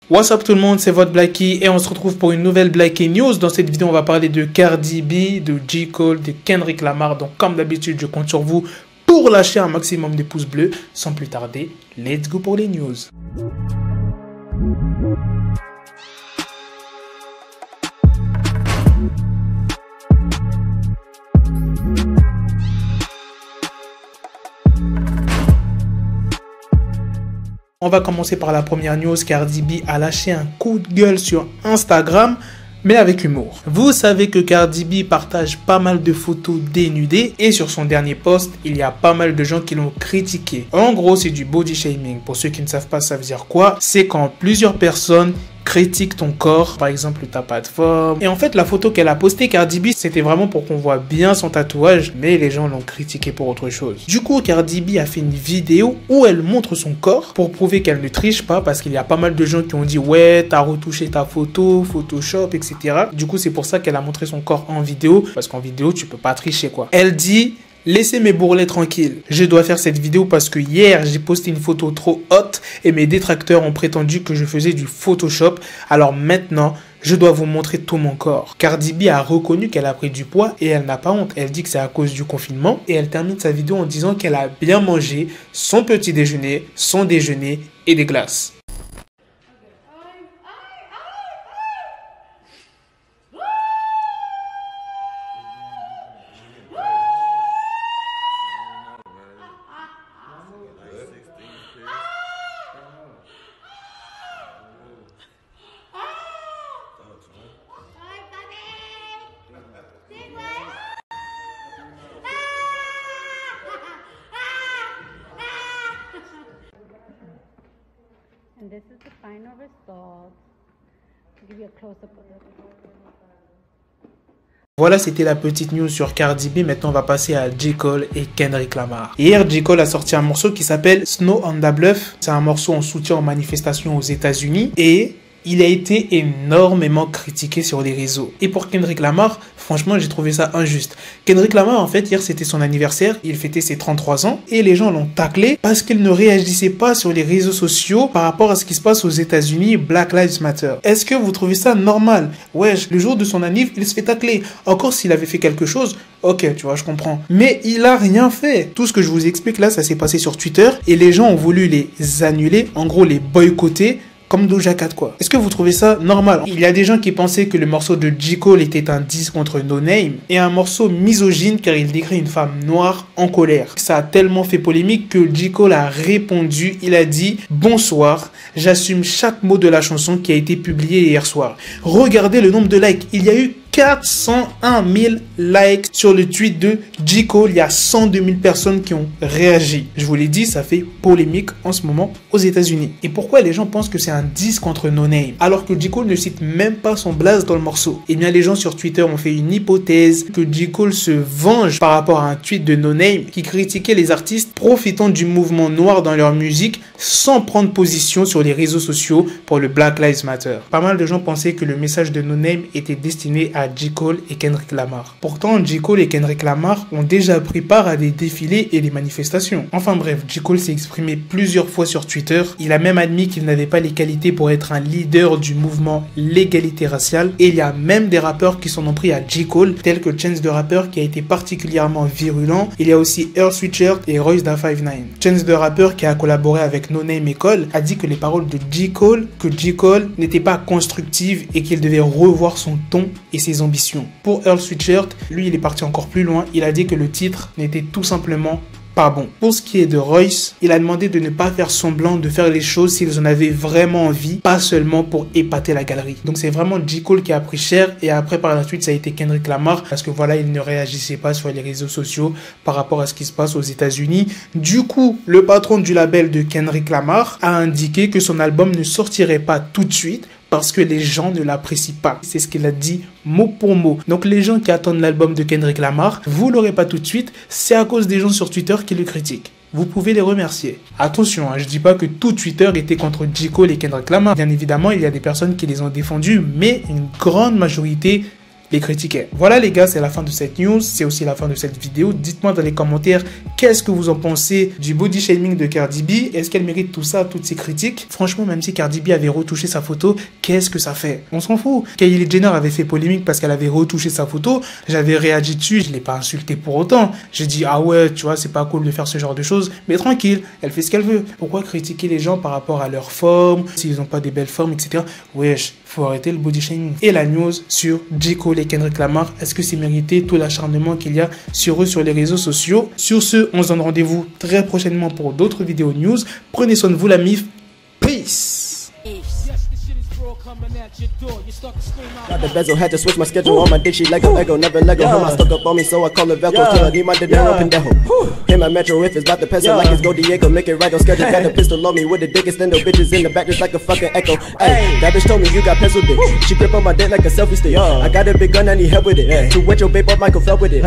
What's up tout le monde, c'est votre Blackie et on se retrouve pour une nouvelle Blackie News. Dans cette vidéo, on va parler de Cardi B, de J. Cole, de Kendrick Lamar. Donc comme d'habitude, je compte sur vous pour lâcher un maximum de pouces bleus. Sans plus tarder, let's go pour les news. On va commencer par la première news. Cardi B a lâché un coup de gueule sur Instagram, mais avec humour. Vous savez que Cardi B partage pas mal de photos dénudées et sur son dernier post, il y a pas mal de gens qui l'ont critiqué. En gros, c'est du body shaming. Pour ceux qui ne savent pas, ça veut dire quoi? C'est quand plusieurs personnes critique ton corps, par exemple t'as pas de forme. Et en fait la photo qu'elle a postée, Cardi B, c'était vraiment pour qu'on voit bien son tatouage, mais les gens l'ont critiqué pour autre chose. Du coup Cardi B a fait une vidéo où elle montre son corps pour prouver qu'elle ne triche pas, parce qu'il y a pas mal de gens qui ont dit ouais t'as retouché ta photo, Photoshop, etc. Du coup c'est pour ça qu'elle a montré son corps en vidéo, parce qu'en vidéo tu peux pas tricher quoi. Elle dit: laissez mes bourrelets tranquilles. Je dois faire cette vidéo parce que hier, j'ai posté une photo trop haute et mes détracteurs ont prétendu que je faisais du Photoshop. Alors maintenant, je dois vous montrer tout mon corps. Cardi B a reconnu qu'elle a pris du poids et elle n'a pas honte. Elle dit que c'est à cause du confinement et elle termine sa vidéo en disant qu'elle a bien mangé son petit déjeuner, son déjeuner et des glaces. And this is the final result. I'll give you a close-up of it. Voilà, c'était la petite news sur Cardi B. Maintenant, on va passer à J. Cole et Kendrick Lamar. Hier, J. Cole a sorti un morceau qui s'appelle Snow on the Bluff. C'est un morceau en soutien aux manifestations aux États-Unis et il a été énormément critiqué sur les réseaux. Et pour Kendrick Lamar, franchement, j'ai trouvé ça injuste. Kendrick Lamar, en fait, hier, c'était son anniversaire. Il fêtait ses 33 ans. Et les gens l'ont taclé parce qu'il ne réagissait pas sur les réseaux sociaux par rapport à ce qui se passe aux États-Unis, Black Lives Matter. Est-ce que vous trouvez ça normal? Wesh, le jour de son anniv, il se fait tacler. Encore s'il avait fait quelque chose, ok, tu vois, je comprends. Mais il a rien fait. Tout ce que je vous explique là, ça s'est passé sur Twitter. Et les gens ont voulu les annuler, en gros, les boycotter. Comme Doja Cat quoi. Est-ce que vous trouvez ça normal? Il y a des gens qui pensaient que le morceau de J. Cole était un diss contre No Name et un morceau misogyne car il décrit une femme noire en colère. Ça a tellement fait polémique que J. Cole a répondu, il a dit: bonsoir, j'assume chaque mot de la chanson qui a été publiée hier soir. Regardez le nombre de likes, il y a eu 401 000 likes sur le tweet de J. Cole. Il y a 102 000 personnes qui ont réagi. Je vous l'ai dit, ça fait polémique en ce moment aux États-Unis. Et pourquoi les gens pensent que c'est un diss contre No Name alors que J. Cole ne cite même pas son blaze dans le morceau? Eh bien, les gens sur Twitter ont fait une hypothèse que J. Cole se venge par rapport à un tweet de No Name qui critiquait les artistes profitant du mouvement noir dans leur musique sans prendre position sur les réseaux sociaux pour le Black Lives Matter. Pas mal de gens pensaient que le message de No Name était destiné à J. Cole et Kendrick Lamar. Pourtant, J. Cole et Kendrick Lamar ont déjà pris part à des défilés et des manifestations. Enfin bref, J. Cole s'est exprimé plusieurs fois sur Twitter. Il a même admis qu'il n'avait pas les qualités pour être un leader du mouvement l'égalité raciale. Et il y a même des rappeurs qui s'en ont pris à J. Cole, tels que Chance the Rapper qui a été particulièrement virulent. Il y a aussi Earl Sweatshirt et Royce da 5'9". Chance the Rapper, qui a collaboré avec No Name et Cole, a dit que les paroles de J. Cole n'étaient pas constructives et qu'il devait revoir son ton et ses ambitions. Pour Earl Sweatshirt, lui il est parti encore plus loin, il a dit que le titre n'était tout simplement pas bon. Pour ce qui est de Royce, il a demandé de ne pas faire semblant de faire les choses s'ils en avaient vraiment envie, pas seulement pour épater la galerie. Donc c'est vraiment J. Cole qui a pris cher et après par la suite ça a été Kendrick Lamar parce que voilà, il ne réagissait pas sur les réseaux sociaux par rapport à ce qui se passe aux États-Unis. Du coup, le patron du label de Kendrick Lamar a indiqué que son album ne sortirait pas tout de suite parce que les gens ne l'apprécient pas. C'est ce qu'il a dit mot pour mot. Donc les gens qui attendent l'album de Kendrick Lamar, vous l'aurez pas tout de suite, c'est à cause des gens sur Twitter qui le critiquent. Vous pouvez les remercier. Attention, je dis pas que tout Twitter était contre J. Cole et Kendrick Lamar. Bien évidemment, il y a des personnes qui les ont défendus, mais une grande majorité les critiquaient. Voilà les gars, c'est la fin de cette news, c'est aussi la fin de cette vidéo. Dites-moi dans les commentaires qu'est-ce que vous en pensez du body shaming de Cardi B. Est-ce qu'elle mérite tout ça, toutes ces critiques? Franchement, même si Cardi B avait retouché sa photo, qu'est-ce que ça fait? On s'en fout. Kylie Jenner avait fait polémique parce qu'elle avait retouché sa photo. J'avais réagi dessus, je l'ai pas insulté pour autant. J'ai dit ah ouais, tu vois, c'est pas cool de faire ce genre de choses, mais tranquille, elle fait ce qu'elle veut. Pourquoi critiquer les gens par rapport à leur forme, s'ils ont pas des belles formes, etc. Wesh, faut arrêter le body shaming. Et la news sur J. Cole et Kendrick Lamar, est-ce que c'est mérité tout l'acharnement qu'il y a sur eux sur les réseaux sociaux? Sur ce, on se donne rendez-vous très prochainement pour d'autres vidéos news. Prenez soin de vous la MIF. Peace. Got the bezel, had to switch my schedule on my dick, she Lego, never Lego. Her stuck up on me, so I call her Velcro. Till I need my dinero pendejo. Hit my metro if it's about to pencil like it's Go Diego. Make it right on schedule. Got a pistol on me with the dick extendo. Bitches in the back just like a fucking echo. Hey, that bitch told me you got pencil dick. She grip on my dick like a selfie stick. I got a big gun, I need help with it. To wet your babe up, Michael fell with it.